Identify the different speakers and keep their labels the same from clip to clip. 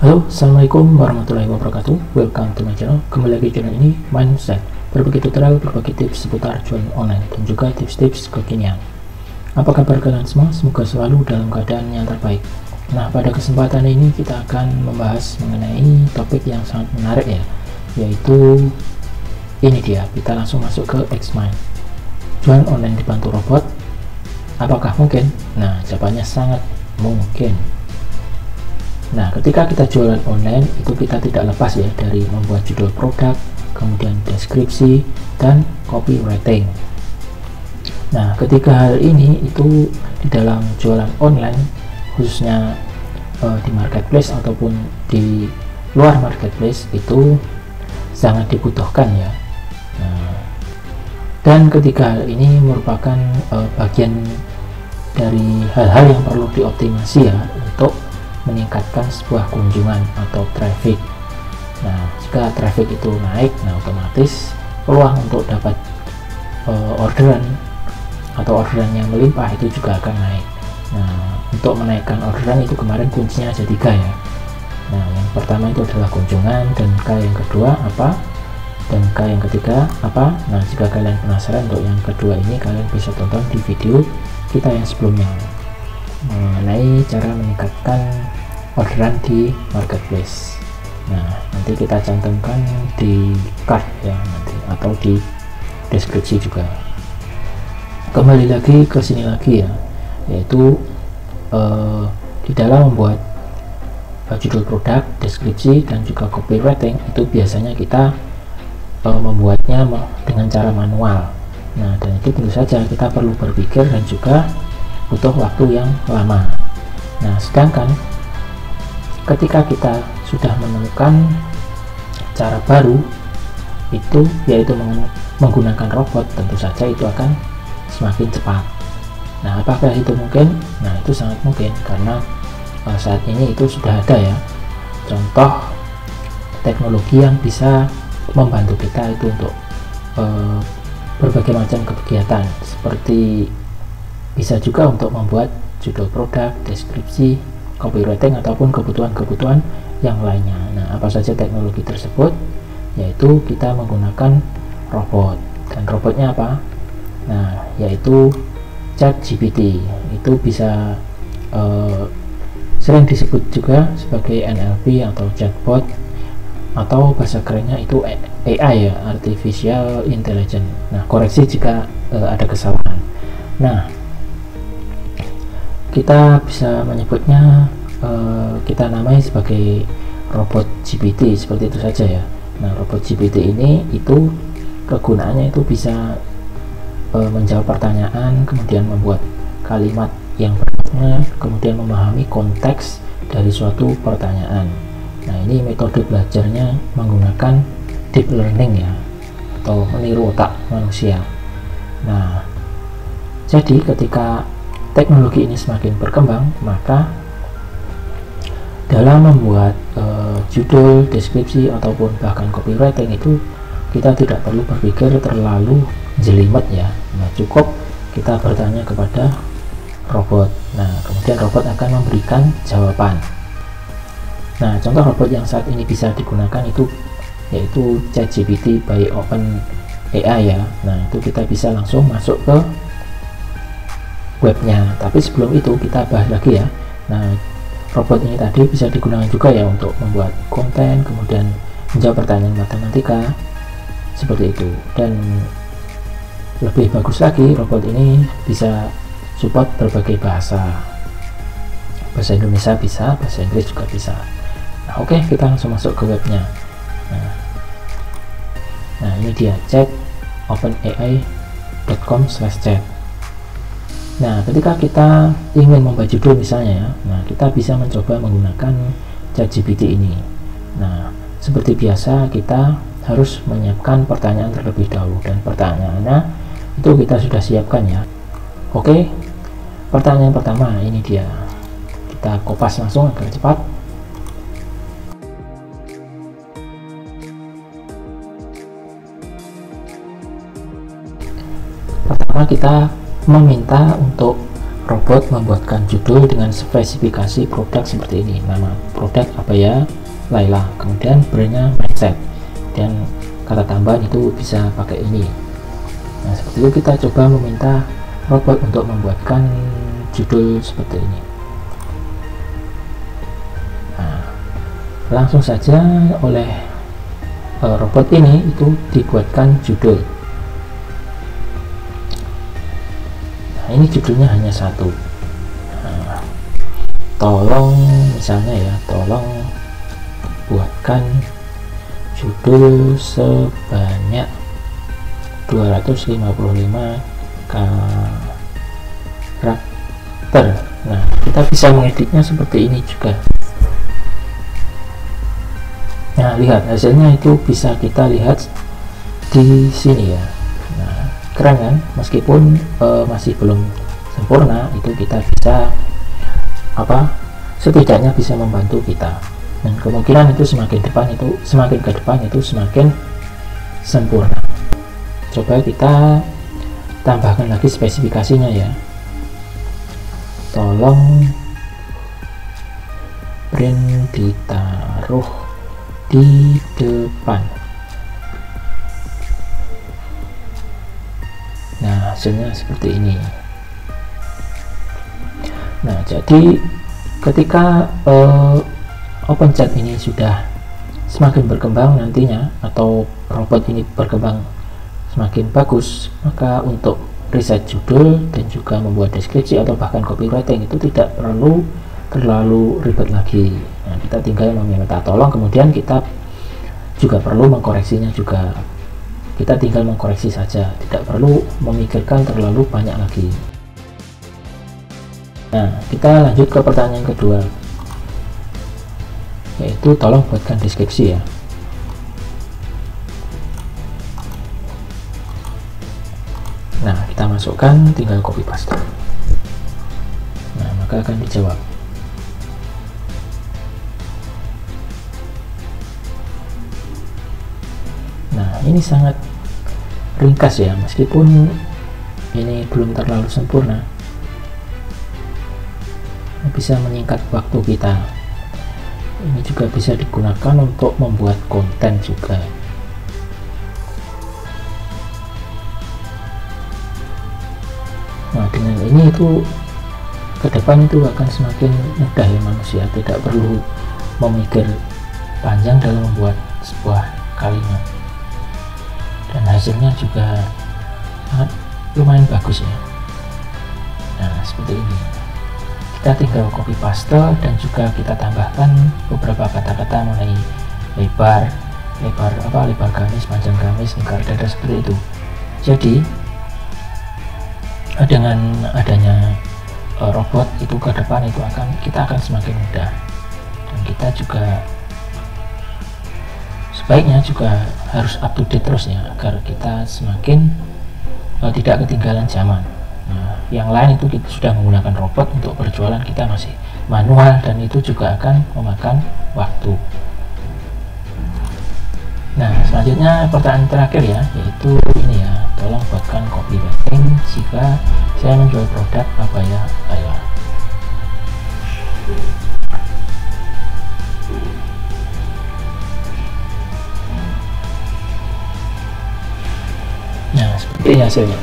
Speaker 1: Halo, assalamualaikum warahmatullahi wabarakatuh. Welcome to my channel. Kembali lagi channel ini Mindset, berbagi tutorial, berbagi tips seputar jualan online dan juga tips-tips kekinian. Apa kabar kalian semua? Semoga selalu dalam keadaan yang terbaik. Nah, pada kesempatan ini kita akan membahas mengenai topik yang sangat menarik ya, yaitu ini dia. Kita langsung masuk ke Xmind. Jualan online dibantu robot, apakah mungkin? Nah, jawabannya sangat mungkin. Nah, ketika kita jualan online itu kita tidak lepas ya dari membuat judul produk, kemudian deskripsi dan copywriting. Nah, ketiga hal ini itu di dalam jualan online, khususnya di marketplace ataupun di luar marketplace, itu sangat dibutuhkan ya. Nah, dan ketiga hal ini merupakan bagian dari hal-hal yang perlu dioptimasi ya untuk meningkatkan sebuah kunjungan atau traffic. Nah, jika traffic itu naik, nah otomatis peluang untuk dapat orderan atau orderan yang melimpah itu juga akan naik. Nah, untuk menaikkan orderan itu kemarin kuncinya ada 3 ya. Nah, yang pertama itu adalah kunjungan, dan K yang kedua apa, dan K yang ketiga apa. Nah, jika kalian penasaran untuk yang kedua ini, kalian bisa tonton di video kita yang sebelumnya mengenai cara meningkatkan orderan di marketplace. Nah, nanti kita cantumkan di card ya nanti, atau di deskripsi juga. Kembali lagi ke sini lagi ya, yaitu di dalam membuat judul produk, deskripsi dan juga copywriting itu biasanya kita membuatnya dengan cara manual. Nah, dan itu tentu saja kita perlu berpikir dan juga butuh waktu yang lama. Nah, sedangkan ketika kita sudah menemukan cara baru itu, yaitu menggunakan robot, tentu saja itu akan semakin cepat. Nah, apakah itu mungkin? Nah, itu sangat mungkin karena saat ini itu sudah ada ya contoh teknologi yang bisa membantu kita itu untuk berbagai macam kegiatan, seperti bisa juga untuk membuat judul produk, deskripsi, copywriting ataupun kebutuhan-kebutuhan yang lainnya. Nah, apa saja teknologi tersebut? Yaitu kita menggunakan robot. Dan robotnya apa? Nah, yaitu ChatGPT. Itu bisa sering disebut juga sebagai NLP atau chatbot, atau bahasa kerennya itu AI ya, Artificial Intelligence. Nah, koreksi jika ada kesalahan. Nah, kita bisa menyebutnya kita namai sebagai robot GPT, seperti itu saja ya. Nah, robot GPT ini itu kegunaannya itu bisa menjawab pertanyaan, kemudian membuat kalimat yang berikutnya, kemudian memahami konteks dari suatu pertanyaan. Nah, ini metode belajarnya menggunakan deep learning ya, atau meniru otak manusia. Nah, jadi ketika teknologi ini semakin berkembang, maka dalam membuat judul, deskripsi ataupun bahkan copywriting itu kita tidak perlu berpikir terlalu jelimet ya. Nah, cukup kita bertanya kepada robot. Nah, kemudian robot akan memberikan jawaban. Nah, contoh robot yang saat ini bisa digunakan itu yaitu ChatGPT by OpenAI ya. Nah, itu kita bisa langsung masuk ke webnya, tapi sebelum itu kita bahas lagi ya. Nah, robot ini tadi bisa digunakan juga ya untuk membuat konten, kemudian menjawab pertanyaan matematika seperti itu. Dan lebih bagus lagi, robot ini bisa support berbagai bahasa Indonesia bisa, bahasa Inggris juga bisa. Nah, oke, kita langsung masuk ke webnya. Nah, ini dia, cek openai.com/chat. Nah, ketika kita ingin membuat judul misalnya ya, nah kita bisa mencoba menggunakan ChatGPT ini. Nah, seperti biasa kita harus menyiapkan pertanyaan terlebih dahulu, dan pertanyaannya itu kita sudah siapkan ya. Oke, pertanyaan pertama ini dia. Kita kopas langsung agar cepat. Pertama kita meminta untuk robot membuatkan judul dengan spesifikasi produk seperti ini. Nama produk apa ya? Laila. Kemudian brandnya Mindset, dan kata tambahan itu bisa pakai ini. Nah, seperti itu kita coba meminta robot untuk membuatkan judul seperti ini. Nah, langsung saja oleh robot ini itu dibuatkan judul. Nah, ini judulnya hanya satu. Nah, tolong misalnya ya, tolong buatkan judul sebanyak 255 karakter. Nah, kita bisa mengeditnya seperti ini juga. Nah, lihat hasilnya itu bisa kita lihat di sini ya. Nah, keren kan? Meskipun masih belum sempurna, itu kita bisa setidaknya bisa membantu kita. Dan kemungkinan itu semakin ke depan itu semakin sempurna. Coba kita tambahkan lagi spesifikasinya ya. Tolong print ditaruh di depan. Nah, hasilnya seperti ini. Nah, jadi ketika OpenChat ini sudah semakin berkembang nantinya, atau robot ini berkembang semakin bagus, maka untuk riset judul dan juga membuat deskripsi atau bahkan copywriting itu tidak perlu terlalu ribet lagi. Nah, kita tinggal meminta tolong, kemudian kita juga perlu mengkoreksinya juga. Kita tinggal mengkoreksi saja, tidak perlu memikirkan terlalu banyak lagi. Nah, kita lanjut ke pertanyaan kedua, yaitu tolong buatkan deskripsi ya. Nah, kita masukkan, tinggal copy paste. Nah, maka akan dijawab. Nah, ini sangat ringkas ya, meskipun ini belum terlalu sempurna. Ini bisa menyingkat waktu kita. Ini juga bisa digunakan untuk membuat konten juga. Nah, dengan ini itu ke depan itu akan semakin mudah ya, manusia tidak perlu memikir panjang dalam membuat sebuah kalimat, dan hasilnya juga lumayan bagus ya. Nah, seperti ini. Kita tinggal copy paste dan juga kita tambahkan beberapa kata-kata mengenai lebar gamis, panjang gamis, lingkar dada, seperti itu. Jadi dengan adanya robot itu ke depan itu kita akan semakin mudah, dan kita juga sebaiknya juga harus up to date terus ya, agar kita semakin tidak ketinggalan zaman. Nah, yang lain itu kita sudah menggunakan robot untuk berjualan, kita masih manual, dan itu juga akan memakan waktu. Nah, selanjutnya pertanyaan terakhir ya, yaitu ini ya, tolong buatkan copywriting jika saya menjual produk apa ya Laila. Nah, seperti ini hasilnya.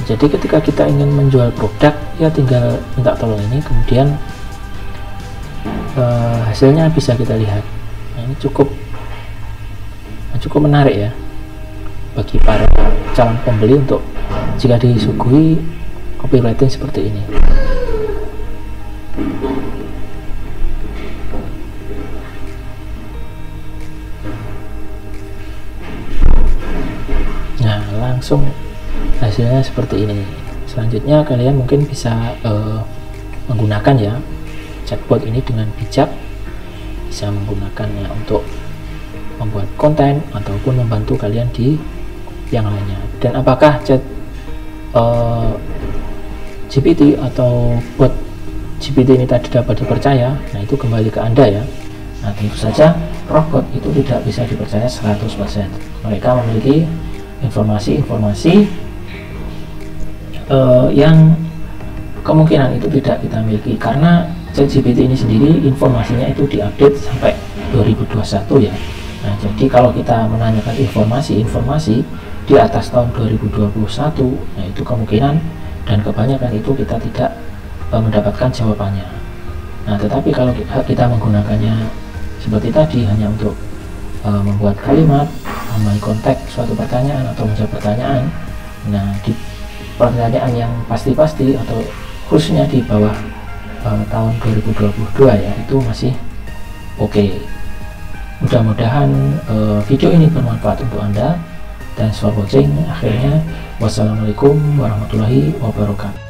Speaker 1: Jadi ketika kita ingin menjual produk, ya tinggal minta tolong ini, kemudian hasilnya bisa kita lihat. Nah, ini cukup menarik ya bagi para calon pembeli untuk jika disuguhi copywriting seperti ini. Nah, langsung hasilnya seperti ini. Selanjutnya kalian mungkin bisa menggunakan ya chatbot ini dengan bijak, bisa menggunakannya untuk membuat konten ataupun membantu kalian di yang lainnya. Dan apakah chat GPT atau bot GPT ini tadi dapat dipercaya? Nah, itu kembali ke Anda ya. Nah, tentu saja robot itu tidak bisa dipercaya 100%. Mereka memiliki informasi yang kemungkinan itu tidak kita miliki, karena ChatGPT ini sendiri informasinya itu diupdate sampai 2021 ya. Nah, jadi kalau kita menanyakan informasi di atas tahun 2021, nah itu kemungkinan dan kebanyakan itu kita tidak mendapatkan jawabannya. Nah, tetapi kalau kita menggunakannya seperti tadi hanya untuk membuat kalimat, memahami konteks suatu pertanyaan atau menjawab pertanyaan, nah di pertanyaan yang pasti-pasti atau khususnya di bawah tahun 2022 ya, itu masih oke. Mudah-mudahan video ini bermanfaat untuk Anda. Thanks for watching. Akhirnya, wassalamualaikum warahmatullahi wabarakatuh.